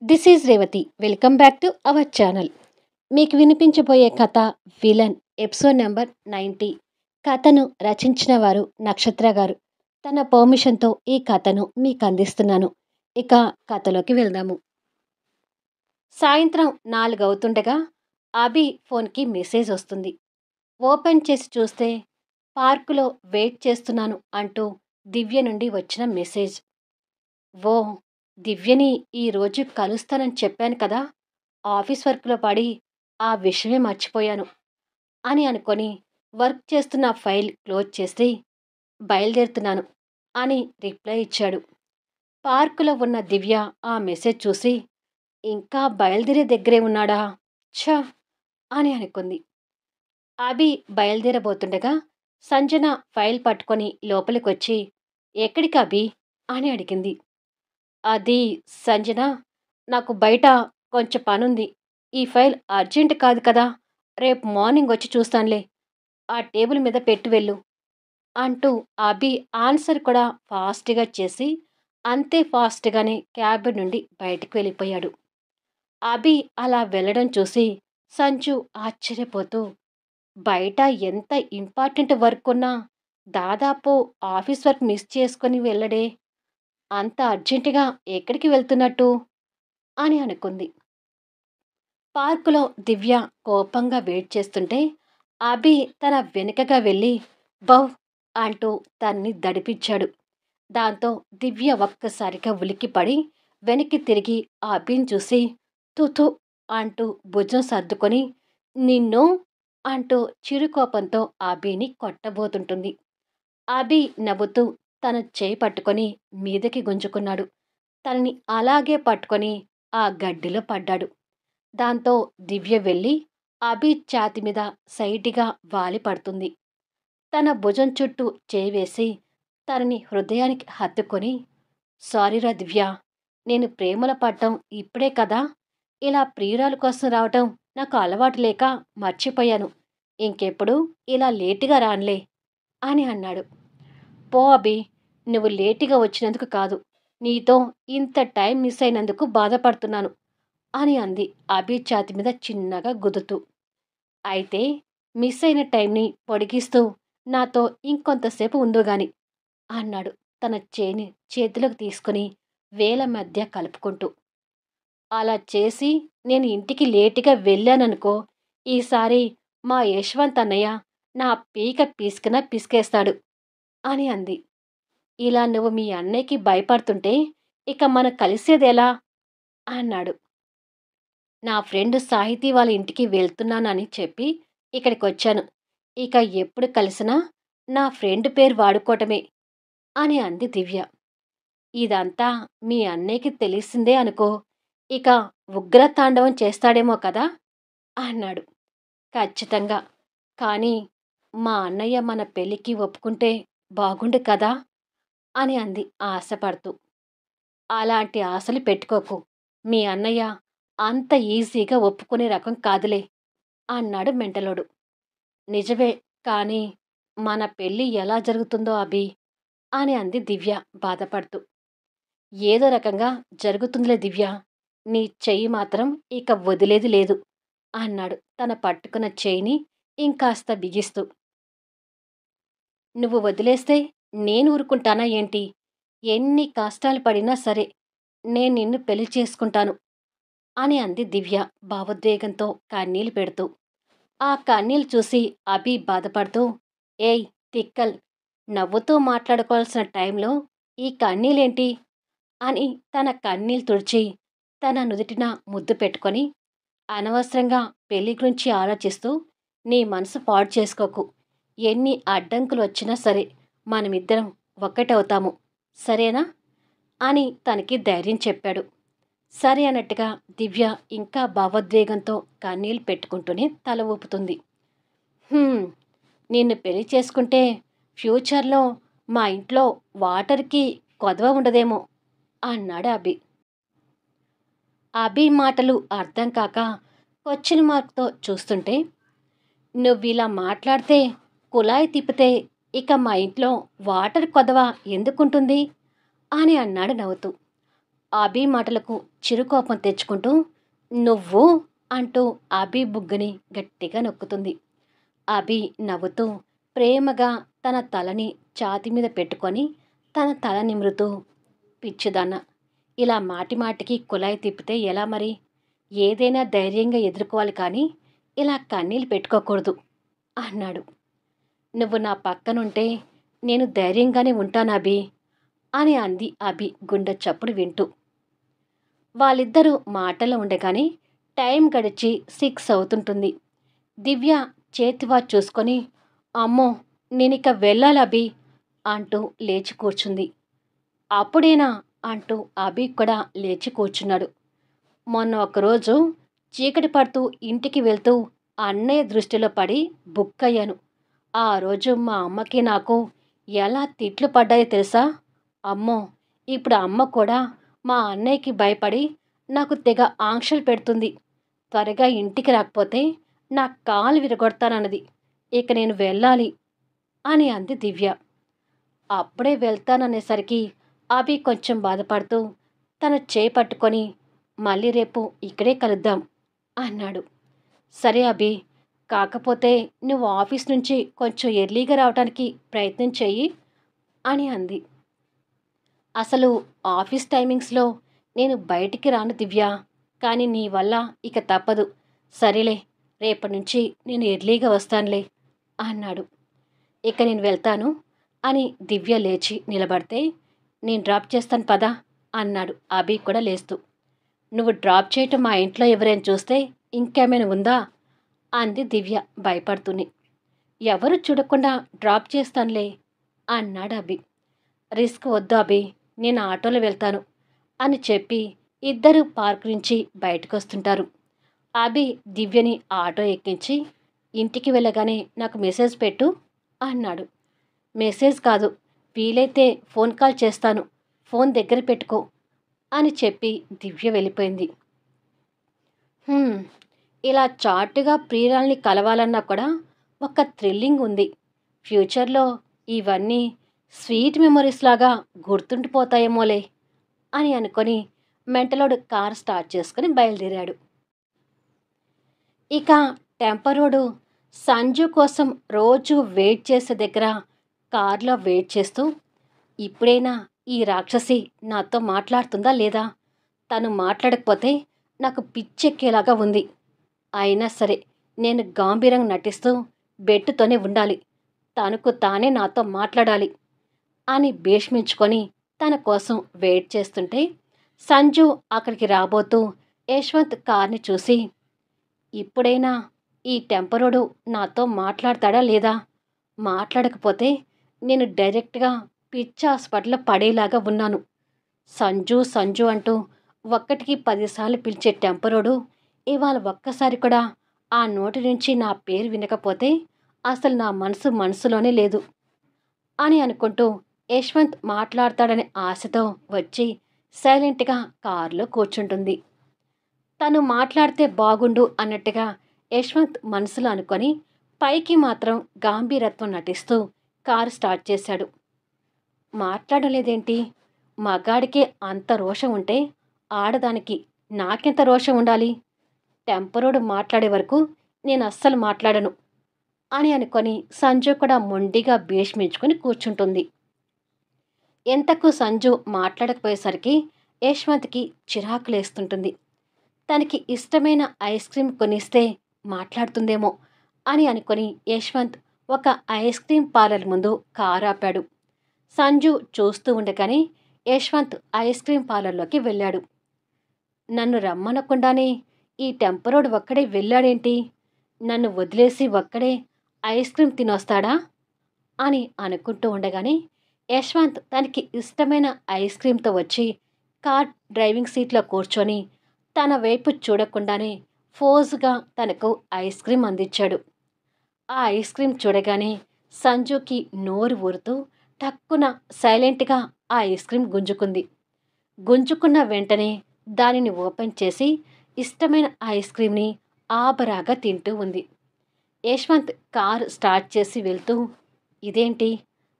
This is Revathi. Welcome back to our channel. మీకు వినిపించబోయే కథ villain episode number 90. కథను రచించిన వారు నక్షత్ర గారు. తన పర్మిషన్తో ఈ కథను మీకు అందిస్తున్నాను. ఇక కథలోకి వెళ్దాము. సాయంత్రం 4 అవుతుండగా అభి ఫోన్కి మెసేజ్ వస్తుంది. ఓపెన్ చేసి చూస్తే పార్కులో వెయిట్ చేస్తున్నాను అంటూ దివ్య నుండి వచ్చిన మెసేజ్. ఓ, దివ్యని ఈరోజు కలుస్తానని చెప్పాను కదా, ఆఫీస్ వర్క్లో పడి ఆ విషయమే మర్చిపోయాను అని అనుకొని వర్క్ చేస్తున్న ఫైల్ క్లోజ్ చేసి బయలుదేరుతున్నాను అని రిప్లై ఇచ్చాడు. పార్కులో ఉన్న దివ్య ఆ మెసేజ్ చూసి ఇంకా బయలుదేరే దగ్గరే ఉన్నాడా ఛ అని అనుకుంది. అభి బయలుదేరబోతుండగా సంజన ఫైల్ పట్టుకొని లోపలికొచ్చి ఎక్కడికి అభి అని అడిగింది. అది సంజన, నాకు బయట కొంచెం పనుంది. ఈ ఫైల్ అర్జెంట్ కాదు కదా, రేపు మార్నింగ్ వచ్చి చూస్తానులే, ఆ టేబుల్ మీద పెట్టి వెళ్ళు అంటూ అభి ఆన్సర్ కూడా ఫాస్ట్గా చేసి అంతే ఫాస్ట్గానే క్యాబిన్ నుండి బయటికి వెళ్ళిపోయాడు. అభి అలా వెళ్ళడం చూసి సంజు ఆశ్చర్యపోతూ, బయట ఎంత ఇంపార్టెంట్ వర్క్ ఉన్నా దాదాపు ఆఫీస్ వర్క్ మిస్ చేసుకొని వెళ్ళడే, అంత అర్జెంటుగా ఎక్కడికి వెళ్తున్నట్టు అని అనుకుంది. పార్కులో దివ్య కోపంగా వెయిట్ చేస్తుంటే అభి తన వెనుకగా వెళ్ళి బౌ అంటూ తన్ని దడిపించాడు. దాంతో దివ్య ఒక్కసారిగా ఉలిక్కిపడి వెనక్కి తిరిగి ఆ అభిని చూసి తుతు అంటూ భుజం సర్దుకొని నిన్ను అంటూ చిరుకోపంతో అభిని కొట్టబోతుంటుంది. అభి నవ్వుతూ తన చేయి పట్టుకొని మీదకి గుంజుకున్నాడు. తనని అలాగే పట్టుకొని ఆ గడ్డిలో పడ్డాడు. దాంతో దివ్య వెళ్ళి అభి ఛాతి మీద సైటిగా వాలి పడుతుంది. తన భుజం చుట్టూ చేయి వేసి తనని హృదయానికి హత్తుకొని, సారీరా దివ్య, నేను ప్రేమలో పడ్డం ఇప్పుడే కదా, ఇలా ప్రియురాలు కోసం రావటం నాకు అలవాటు లేక మర్చిపోయాను, ఇంకెప్పుడు ఇలా లేటుగా రానులే అని అన్నాడు. పో అభి, నువ్వు లేటుగా వచ్చినందుకు కాదు, నీతో ఇంత టైం మిస్ అయినందుకు బాధపడుతున్నాను అని అంది అభి ఛాతి మీద చిన్నగా గుద్దుతూ. అయితే మిస్ అయిన టైంని పొడిగిస్తూ నాతో ఇంకొంతసేపు ఉందుగాని అన్నాడు తన చేయిని చేతిలోకి తీసుకుని వేల మధ్య కలుపుకుంటూ. అలా చేసి నేను ఇంటికి లేటుగా వెళ్ళాననుకో, ఈసారి మా యశ్వంత్ అన్నయ్య నా పీక పీసుకున పిసికేస్తాడు అని అంది. ఇలా నువ్వు మీ అన్నయ్యకి భయపడుతుంటే ఇక మనం కలిసేదెలా అన్నాడు. నా ఫ్రెండ్ సాహితీ వాళ్ళ ఇంటికి వెళ్తున్నానని చెప్పి ఇక్కడికి వచ్చాను, ఇక ఎప్పుడు కలిసినా నా ఫ్రెండ్ పేరు వాడుకోవటమే అని అంది దివ్య. ఇదంతా మీ అన్నయ్యకి తెలిసిందే అనుకో, ఇక ఉగ్రతాండవం చేస్తాడేమో కదా అన్నాడు. ఖచ్చితంగా, కానీ మా అన్నయ్య మన పెళ్ళికి ఒప్పుకుంటే బాగుండు కదా అని అంది ఆశపడుతూ. అలాంటి ఆశలు పెట్టుకోకు, మీ అన్నయ్య అంత ఈజీగా ఒప్పుకునే రకం కాదులే అన్నాడు మెంటలోడు. నిజమే, కానీ మన పెళ్ళి ఎలా జరుగుతుందో అభి అని అంది దివ్య బాధపడుతూ. ఏదో రకంగా జరుగుతుందిలే దివ్య, నీ చెయ్యి మాత్రం ఇక వదిలేది లేదు అన్నాడు తన పట్టుకున్న చెయ్యిని ఇంకాస్త బిగిస్తూ. నువ్వు వదిలేస్తే నేను ఊరుకుంటానా ఏంటి, ఎన్ని కష్టాలు పడినా సరే నేను నిన్ను పెళ్లి చేసుకుంటాను అని అంది దివ్య భావోద్వేగంతో కన్నీళ్లు పెడుతూ. ఆ కన్నీళ్లు చూసి అభి బాధపడుతూ, ఏయ్ తిక్కల్, నవ్వుతూ మాట్లాడుకోవాల్సిన టైంలో ఈ కన్నీళ్ళేంటి అని తన కన్నీళ్లు తుడిచి తన నుదుటిన ముద్దు పెట్టుకొని, అనవసరంగా పెళ్లి గురించి ఆలోచిస్తూ నీ మనసు పాడు చేసుకోకు, ఎన్ని అడ్డంకులు వచ్చినా సరే మనమిద్దరం ఒక్కటవుతాము, సరేనా అని తనకి ధైర్యం చెప్పాడు. సరే అన్నట్టుగా దివ్య ఇంకా భావోద్వేగంతో కన్నీళ్ళు పెట్టుకుంటూనే తల ఊపుతుంది. నిన్ను పెళ్లి చేసుకుంటే ఫ్యూచర్లో మా ఇంట్లో వాటర్కి కొదవ ఉండదేమో అన్నాడు అభి. అభి మాటలు అర్థం కాక క్వశ్చన్ మార్క్తో చూస్తుంటే, నువ్విలా మాట్లాడితే కుళాయి తిప్పితే ఇక మా ఇంట్లో వాటర్ కొదవ ఎందుకుంటుంది అని అన్నాడు నవ్వుతూ. అభి మాటలకు చిరుకోపం తెచ్చుకుంటూ నువ్వు అంటూ అభి బుగ్గని గట్టిగా నొక్కుతుంది. అభి నవ్వుతూ ప్రేమగా తన తలని ఛాతీ మీద పెట్టుకొని తన తల నిమురుతూ పిచ్చిదాన్న, ఇలా మాటి మాటికి కులాయి తిప్పితే ఎలా మరి? ఏదైనా ధైర్యంగా ఎదుర్కోవాలి కానీ ఇలా కన్నీళ్ళు పెట్టుకోకూడదు అన్నాడు. నువ్వు నా పక్కనుంటే నేను ధైర్యంగానే ఉంటాను అభి అని అంది అభి గుండె చప్పుడు వింటూ. వాళ్ళిద్దరూ మాటల్లో ఉండగానే టైం గడిచి 6 అవుతుంటుంది. దివ్య చేతి వాచ్ చూసుకొని అమ్మో నేనిక వెళ్ళాలి అభి అంటూ లేచి కూర్చుంది. అప్పుడేనా అంటూ అభి కూడా లేచి కూర్చున్నాడు. మొన్న ఒకరోజు చీకటి పడుతూ ఇంటికి వెళ్తూ అన్నయ్య దృష్టిలో పడి బుక్ అయ్యాను. ఆ రోజు మా అమ్మకి నాకు ఎలా తిట్లు పడ్డాయో తెలుసా? అమ్మో ఇప్పుడు అమ్మ కూడా మా అన్నయ్యకి భయపడి నాకు తెగ ఆంక్షలు పెడుతుంది. త్వరగా ఇంటికి రాకపోతే నా కాలు విరగొడతానన్నది. ఇక నేను వెళ్ళాలి అని అంది దివ్య. అప్పుడే వెళ్తాననేసరికి అభి కొంచెం బాధపడుతూ తన చేయి పట్టుకొని మళ్ళీ రేపు ఇక్కడే కలుద్దాం అన్నాడు. సరే అభి, కాకపోతే నువ్వు ఆఫీస్ నుంచి కొంచెం ఎర్లీగా రావడానికి ప్రయత్నం చెయ్యి అని అంది. అసలు ఆఫీస్ టైమింగ్స్లో నేను బయటికి రాను దివ్య, కానీ నీ వల్ల ఇక తప్పదు. సరేలే, రేపటి నుంచి నేను ఎర్లీగా వస్తానులే అన్నాడు. ఇక నేను వెళ్తాను అని దివ్య లేచి నిలబడితే నేను డ్రాప్ చేస్తాను పదా అన్నాడు అభి కూడా లేస్తూ. నువ్వు డ్రాప్ చేయటం మా ఇంట్లో ఎవరైనా చూస్తే ఇంకేమైనా ఉందా అంది దివ్య భయపడుతూనే. ఎవరు చూడకుండా డ్రాప్ చేస్తానులే అన్నాడు అభి. రిస్క్ వద్దు అభి, నేను ఆటోలో వెళ్తాను అని చెప్పి ఇద్దరు పార్క్ నుంచి బయటకు వస్తుంటారు. అభి దివ్యని ఆటో ఎక్కించి ఇంటికి వెళ్ళగానే నాకు మెసేజ్ పెట్టు అన్నాడు. మెసేజ్ కాదు, వీలైతే ఫోన్ కాల్ చేస్తాను, ఫోన్ దగ్గర పెట్టుకో అని చెప్పి దివ్య వెళ్ళిపోయింది. ఇలా చాటుగా ప్రియురాల్ని కలవాలన్నా కూడా ఒక థ్రిల్లింగ్ ఉంది. ఫ్యూచర్లో ఇవన్నీ స్వీట్ మెమొరీస్ లాగా గుర్తుండిపోతాయేమోలే అని అనుకొని మెంటలోడు కార్ స్టార్ట్ చేసుకుని బయలుదేరాడు. ఇక టెంపరోడు సంజు కోసం రోజు వెయిట్ చేసే దగ్గర కార్లో వెయిట్ చేస్తూ ఇప్పుడైనా ఈ రాక్షసి నాతో మాట్లాడుతుందా లేదా? తను మాట్లాడకపోతే నాకు పిచ్చెక్కేలాగా ఉంది. అయినా సరే నేను గాంభీర్యంగా నటిస్తూ బెట్టుతోనే ఉండాలి, తనకు తానే నాతో మాట్లాడాలి అని భీష్మించుకొని తన కోసం వెయిట్ చేస్తుంటే సంజు అక్కడికి రాబోతూ యశ్వంత్ కార్ని చూసి ఇప్పుడైనా ఈ టెంపరోడు నాతో మాట్లాడతాడా లేదా? మాట్లాడకపోతే నేను డైరెక్ట్గా పిచ్చి హాస్పిటల్లో పడేలాగా ఉన్నాను. సంజు సంజు అంటూ 1కి 10 సార్లు పిలిచే టెంపరోడు ఇవాళ ఒక్కసారి కూడా ఆ నోటి నుంచి నా పేరు వినకపోతే అసలు నా మనసులోనే లేదు అని అనుకుంటూ యశ్వంత్ మాట్లాడతాడనే ఆశతో వచ్చి సైలెంట్గా కారులో కూర్చుంటుంది. తను మాట్లాడితే బాగుండు అన్నట్టుగా యశ్వంత్ మనసులో అనుకొని పైకి మాత్రం గాంభీరత్వం నటిస్తూ కారు స్టార్ట్ చేశాడు. మాట్లాడలేదేంటి? మగాడికే అంత రోషం ఉంటే ఆడదానికి నాకెంత రోషం ఉండాలి? టెంపరోడు మాట్లాడే వరకు నేను అస్సలు మాట్లాడను అని అనుకొని సంజు కూడా మొండిగా భీష్మించుకొని కూర్చుంటుంది. ఎంతకు సంజు మాట్లాడకపోయేసరికి యశ్వంత్కి చిరాకులేస్తుంటుంది. తనకి ఇష్టమైన ఐస్ క్రీమ్ కొనిస్తే మాట్లాడుతుందేమో అని అనుకొని యశ్వంత్ ఒక ఐస్ క్రీమ్ పార్లర్ ముందు కారు ఆపాడు. సంజు చూస్తూ ఉండగానే యశ్వంత్ ఐస్ క్రీమ్ పార్లర్లోకి వెళ్ళాడు. నన్ను రమ్మనకుండానే ఈ టెంపరోడు ఒక్కడే వెళ్ళాడేంటి? నన్ను వదిలేసి ఒక్కడే ఐస్ క్రీమ్ తినొస్తాడా అని అనుకుంటూ ఉండగానే యశ్వంత్ తనకి ఇష్టమైన ఐస్ క్రీమ్తో వచ్చి కార్ డ్రైవింగ్ సీట్లో కూర్చొని తన వైపు చూడకుండానే ఫోజుగా తనకు ఐస్ క్రీమ్ అందించాడు. ఆ ఐస్ క్రీమ్ చూడగానే సంజుకి నోరు ఊరుతూ టక్కున సైలెంట్గా ఆ ఐస్ క్రీమ్ గుంజుకుంది. గుంజుకున్న వెంటనే దానిని ఓపెన్ చేసి ఇష్టమైన ఐస్ క్రీమ్ని ఆబరాగా తింటూ ఉంది. యశ్వంత్ కారు స్టార్ట్ చేసి వెళ్తూ ఇదేంటి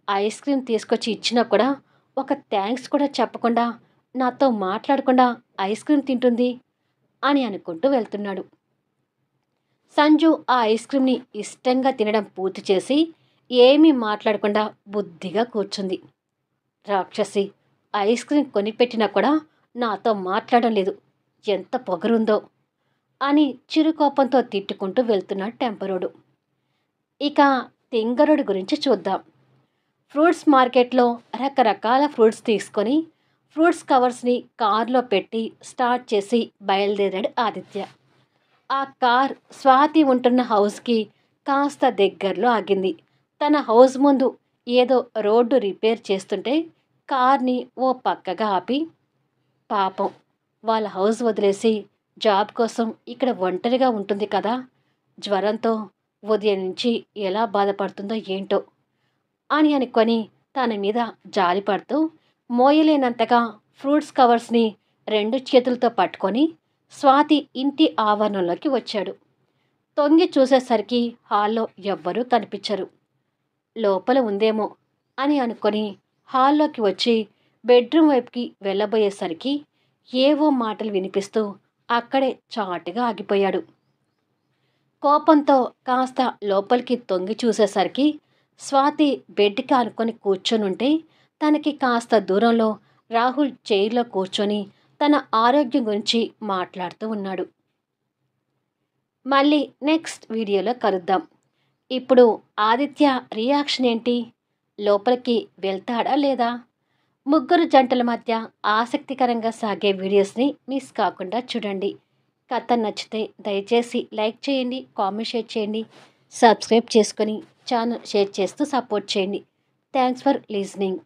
ఐస్ క్రీమ్ తీసుకొచ్చి ఇచ్చినా కూడా ఒక థ్యాంక్స్ కూడా చెప్పకుండా నాతో మాట్లాడకుండా ఐస్ క్రీమ్ తింటుంది అని అనుకుంటూ వెళ్తున్నాడు. సంజు ఆ ఐస్ క్రీమ్ని ఇష్టంగా తినడం పూర్తి చేసి ఏమీ మాట్లాడకుండా బుద్ధిగా కూర్చుంది. రాక్షసి, ఐస్ క్రీమ్ కొనిపెట్టినా కూడా నాతో మాట్లాడడం లేదు, ఎంత పొగరుందో అని చిరుకోపంతో తిట్టుకుంటూ వెళ్తున్నాడు టెంపరోడు. ఇక తింగరుడి గురించి చూద్దాం. ఫ్రూట్స్ మార్కెట్లో రకరకాల ఫ్రూట్స్ తీసుకొని ఫ్రూట్స్ కవర్స్ని కారులో పెట్టి స్టార్ట్ చేసి బయలుదేరాడు ఆదిత్య. ఆ కార్ స్వాతి ఉంటున్న హౌస్కి కాస్త దగ్గరలో ఆగింది. తన హౌస్ ముందు ఏదో రోడ్డు రిపేర్ చేస్తుంటే కార్ని ఓ పక్కగా ఆపి, పాపం వాళ్ళ హౌస్ వదిలేసి జాబ్ కోసం ఇక్కడ ఒంటరిగా ఉంటుంది కదా, జ్వరంతో ఉదయం నుంచి ఎలా బాధపడుతుందో ఏంటో అని అనుకొని తన మీద జాలిపడుతూ మోయలేనంతగా ఫ్రూట్స్ కవర్స్ని 2 చేతులతో పట్టుకొని స్వాతి ఇంటి ఆవరణలోకి వచ్చాడు. తొంగి చూసేసరికి హాల్లో ఎవ్వరూ కనిపించరు. లోపల ఉందేమో అని అనుకొని హాల్లోకి వచ్చి బెడ్రూమ్ వైపుకి వెళ్ళబోయేసరికి ఏవో మాటలు వినిపిస్తూ అక్కడే చాటుగా ఆగిపోయాడు. కోపంతో కాస్త లోపలికి తొంగి చూసేసరికి స్వాతి బెడ్కి ఆనుకొని కూర్చొనుంటే తనకి కాస్త దూరంలో రాహుల్ చైర్లో కూర్చొని తన ఆరోగ్యం గురించి మాట్లాడుతూ ఉన్నాడు. మళ్ళీ నెక్స్ట్ వీడియోలో కలుద్దాం. ఇప్పుడు ఆదిత్య రియాక్షన్ ఏంటి? లోపలికి వెళ్తాడా లేదా? ముగ్గురు జంటల మధ్య ఆసక్తికరంగా సాగే వీడియోస్ని మిస్ కాకుండా చూడండి. కథ నచ్చితే దయచేసి లైక్ చేయండి, కామెంట్ షేర్ చేయండి, సబ్స్క్రైబ్ చేసుకొని ఛానల్ షేర్ చేస్తూ సపోర్ట్ చేయండి. Thanks for listening.